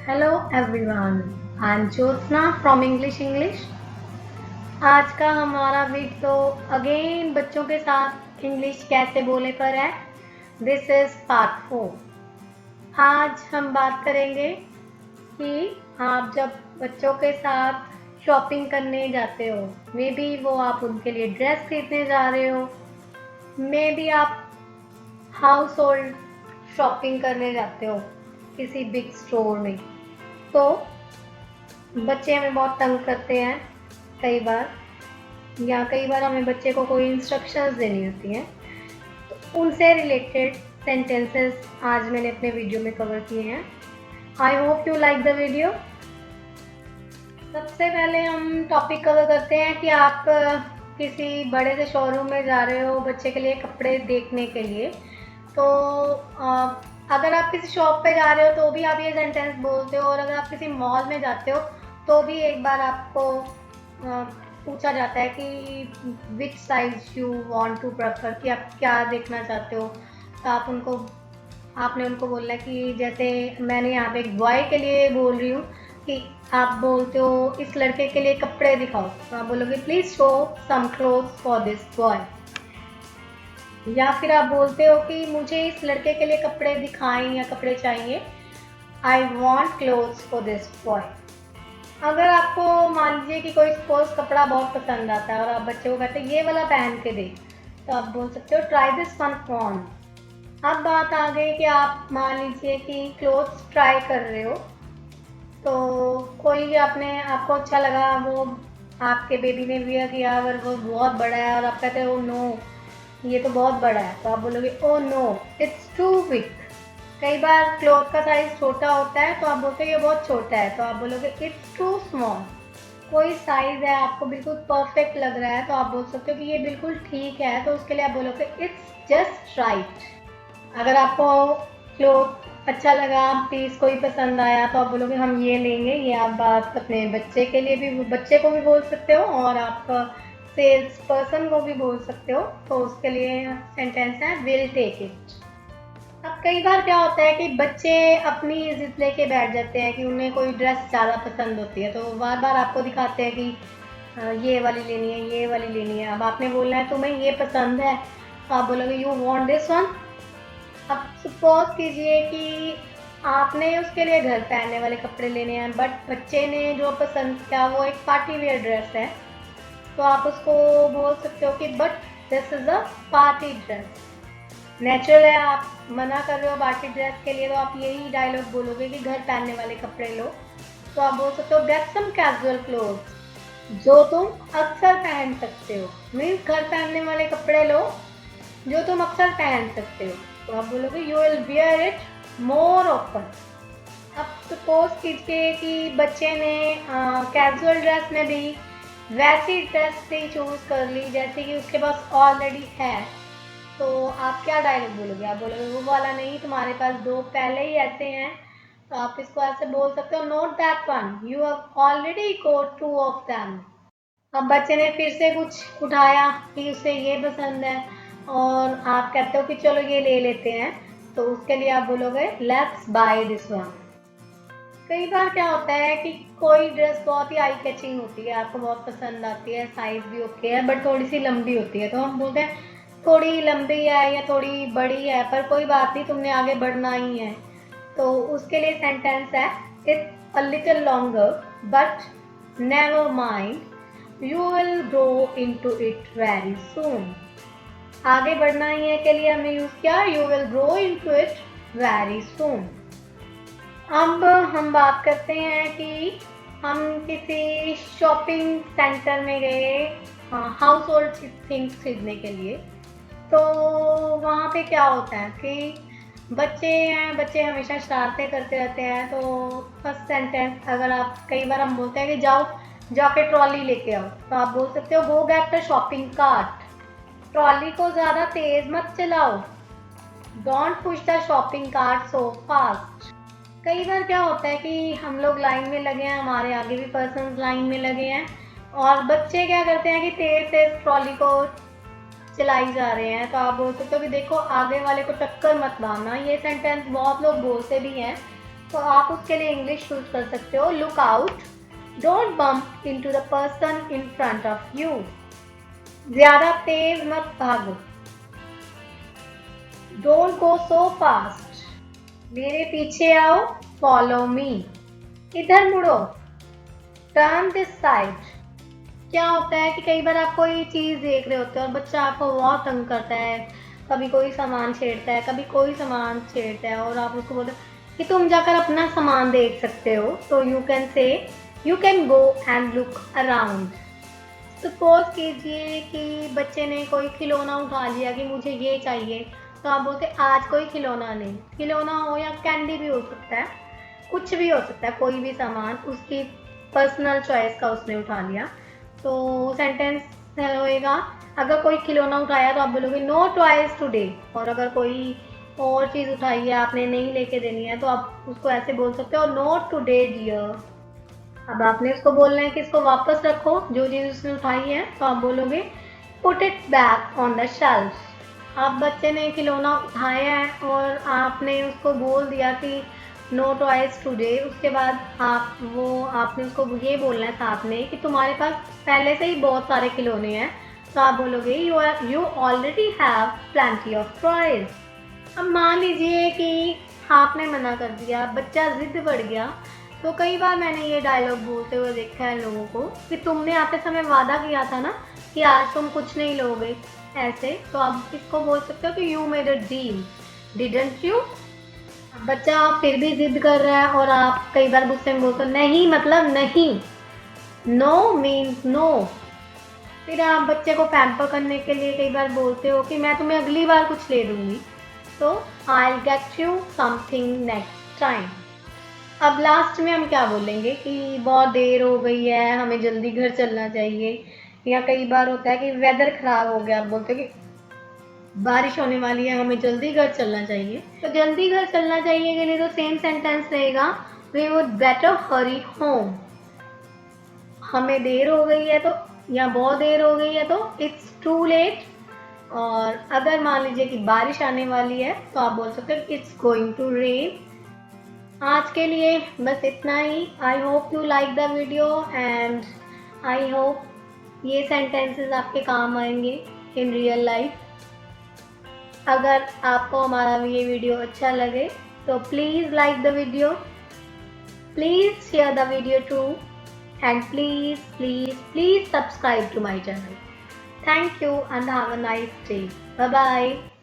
Hello everyone, I am Jyotsna from English. आज का हमारा वीडियो अगेन बच्चों के साथ इंग्लिश कैसे बोले पर है। This is part 4। आज हम बात करेंगे कि आप जब बच्चों के साथ शॉपिंग करने जाते हो, मे बी वो आप उनके लिए ड्रेस खरीदने जा रहे हो, मे बी आप हाउस होल्ड शॉपिंग करने जाते हो किसी बिग स्टोर में, तो बच्चे हमें बहुत तंग करते हैं कई बार, या कई बार हमें बच्चे को कोई इंस्ट्रक्शंस देनी होती हैं, तो उनसे रिलेटेड सेंटेंसेस आज मैंने अपने वीडियो में कवर किए हैं। आई hope you like the video. सबसे पहले हम टॉपिक कवर करते हैं कि आप किसी बड़े से शोरूम में जा रहे हो बच्चे के लिए कपड़े देखने के लिए, तो अगर आप किसी शॉप पे जा रहे हो तो भी आप ये सेंटेंस बोलते हो, और अगर आप किसी मॉल में जाते हो तो भी एक बार आपको पूछा जाता है कि which size you want to prefer, कि आप क्या देखना चाहते हो। तो आपने उनको बोलना है कि जैसे मैंने यहाँ पे एक बॉय के लिए बोल रही हूँ कि आप बोलते हो इस लड़के के लिए कपड़े दिखाओ, तो आप बोलोगे please show some clothes for this boy. या फिर आप बोलते हो कि मुझे इस लड़के के लिए कपड़े दिखाएं या कपड़े चाहिए, I want clothes for this boy. अगर आपको मान लीजिए कि कोई स्पोर्ट्स कपड़ा बहुत पसंद आता है और आप बच्चे को कहते हैं ये वाला पहन के दे, तो आप बोल सकते हो ट्राई दिस वन ऑन। अब बात आ गई कि आप मान लीजिए कि क्लोथ्स ट्राई कर रहे हो, तो कोई आपको अच्छा लगा, वो आपके बेबी ने वियर किया और वो बहुत बड़ा है और आप कहते हो नो ये तो बहुत बड़ा है, तो आप बोलोगे oh no it's too big. कई बार क्लॉथ का साइज छोटा होता है तो आप बोलते हो ये बहुत छोटा है, तो आप बोलोगे इट्स टू स्मॉल। कोई साइज है आपको बिल्कुल परफेक्ट लग रहा है तो आप बोल सकते हो कि ये बिल्कुल ठीक है, तो उसके लिए आप बोलोगे इट्स जस्ट राइट। अगर आपको क्लॉथ अच्छा लगा, पीस कोई पसंद आया, तो आप बोलोगे हम ये लेंगे। ये आप बात अपने बच्चे के लिए भी, बच्चे को भी बोल सकते हो और आप सेल्स पर्सन को भी बोल सकते हो, तो उसके लिए सेंटेंस है विल टेक इट। अब कई बार क्या होता है कि बच्चे अपनी जिद लेके बैठ जाते हैं कि उन्हें कोई ड्रेस ज़्यादा पसंद होती है, तो बार बार आपको दिखाते हैं कि ये वाली लेनी है, ये वाली लेनी है। अब आपने बोलना है तुम्हें ये पसंद है, तो आप बोलोगे यू वांट दिस वन। अब सपोज कीजिए कि आपने उसके लिए घर पहनने वाले कपड़े लेने हैं, बट बच्चे ने जो पसंद किया वो एक पार्टी वेयर ड्रेस है, तो आप उसको बोल सकते हो कि but this is a party dress. Natural है, आप मना कर रहे हो पार्टी ड्रेस के लिए, तो आप यही डायलॉग बोलोगे कि घर पहनने वाले कपड़े लो। तो आप बोल सकते हो गेट सम कैजुअल क्लोथ्स जो तुम अक्सर पहन सकते हो, मीन्स घर पहनने वाले कपड़े लो जो तुम अक्सर पहन सकते हो, तो आप बोलोगे you will wear it more often. अब सपोज कीजिए कि बच्चे ने कैजुअल ड्रेस में भी वैसी ड्रेस से चूज कर ली जैसे कि उसके पास ऑलरेडी है, तो आप क्या डायलॉग बोलोगे? आप बोलोगे वो वाला नहीं, तुम्हारे पास दो पहले ही ऐसे हैं, तो आप इसको ऐसे बोल सकते हो note that one you have already got two of them. अब बच्चे ने फिर से कुछ उठाया कि उसे ये पसंद है और आप कहते हो कि चलो ये ले लेते हैं, तो उसके लिए आप बोलोगे लेट्स बाय दिस वन। कई बार क्या होता है कि कोई ड्रेस बहुत ही आई कैचिंग होती है, आपको बहुत पसंद आती है, साइज भी ओके है, बट थोड़ी सी लंबी होती है, तो हम बोलते हैं थोड़ी लंबी है या थोड़ी बड़ी है, पर कोई बात नहीं तुमने आगे बढ़ना ही है, तो उसके लिए सेंटेंस है it's a little longer but never mind you will grow into it very soon. आगे बढ़ना ही है के लिए हमने यूज किया you will grow into it very soon. अब हम बात करते हैं कि हम किसी शॉपिंग सेंटर में गए हाउस होल्ड थिंग्स खरीदने के लिए, तो वहाँ पे क्या होता है कि बच्चे हैं, बच्चे हमेशा शरारतें करते रहते हैं, तो फर्स्ट सेंटेंस अगर आप, कई बार हम बोलते हैं कि जाओ जाके ट्रॉली लेके आओ, तो आप बोल सकते हो गो get the shopping cart. Trolley को ज़्यादा तेज मत चलाओ, don't push the shopping cart so fast. कई बार क्या होता है कि हम लोग लाइन में लगे हैं, हमारे आगे भी पर्सन लाइन में लगे हैं, और बच्चे क्या करते हैं कि तेज तेज ट्रॉली को चलाई जा रहे हैं, तो आप बोल सकते हो कि देखो आगे वाले को टक्कर मत मारना। ये सेंटेंस बहुत लोग बोलते भी हैं, तो आप उसके लिए इंग्लिश यूज कर सकते हो, look out, don't bump into the person in front of you. ज्यादा तेज मत भागो, डोंट गो सो फास्ट। मेरे पीछे आओ, फॉलो मी। इधर मुड़ो, टर्न दिस साइड। क्या होता है कि कई बार आप कोई चीज देख रहे होते हो और बच्चा आपको बहुत तंग करता है, कभी कोई सामान छेड़ता है, कभी कोई सामान छेड़ता है, और आप उसको बोलते हो कि तुम जाकर अपना सामान देख सकते हो, तो you can say you can go and look around. Suppose कीजिए कि बच्चे ने कोई खिलौना उठा लिया कि मुझे ये चाहिए, तो आप बोलते आज कोई खिलौना नहीं। खिलौना हो या कैंडी भी हो सकता है, कुछ भी हो सकता है, कोई भी सामान उसकी पर्सनल चॉइस का उसने उठा लिया, तो सेंटेंस होएगा, अगर कोई खिलौना उठाया तो आप बोलोगे नो टॉयज टुडे। और अगर कोई और चीज़ उठाई है आपने नहीं लेके देनी है, तो आप उसको ऐसे बोल सकते हो, नोट टुडे डियर। अब आपने उसको बोलना है कि इसको वापस रखो, जो चीज़ उसने उठाई है, तो आप बोलोगे put it back on the shelf. अब बच्चे ने खिलौना उठाया है और आपने उसको बोल दिया कि नो टॉयज टुडे, उसके बाद आपने उसको ये बोलना है साथ में कि तुम्हारे पास पहले से ही बहुत सारे खिलौने हैं, तो आप बोलोगे you already have plenty of toys. अब मान लीजिए कि आपने मना कर दिया, बच्चा जिद बढ़ गया, तो कई बार मैंने ये डायलॉग बोलते हुए देखा है लोगों को कि तुमने आते समय वादा किया था ना कि आज तुम कुछ नहीं लोगे, ऐसे, तो आप इसको बोल सकते हो कि you made a deal, didn't you. बच्चा फिर भी जिद कर रहा है और आप कई बार गुस्से में बोलते हो नहीं मतलब नहीं, नो मीन्स नो। फिर आप बच्चे को पैम्पर करने के लिए कई बार बोलते हो कि मैं तुम्हें अगली बार कुछ ले दूंगी, तो I get you something next time. अब लास्ट में हम क्या बोलेंगे कि बहुत देर हो गई है, हमें जल्दी घर चलना चाहिए, या कई बार होता है कि वेदर खराब हो गया, आप बोलते हो कि बारिश होने वाली है, हमें जल्दी घर चलना चाहिए। तो जल्दी घर चलना चाहिए के लिए तो सेम सेंटेंस रहेगा, we would better hurry home. हमें देर हो गई है तो, या बहुत देर हो गई है तो इट्स टू लेट। और अगर मान लीजिए कि बारिश आने वाली है तो आप बोल सकते हो इट्स गोइंग टू रेन। आज के लिए बस इतना ही। I hope you like the video and I hope ये सेंटेंसेस आपके काम आएंगे इन रियल लाइफ। अगर आपको हमारा ये वीडियो अच्छा लगे तो please like the video, please share the video too, and please subscribe to my channel. Thank you and have a nice day. Bye bye.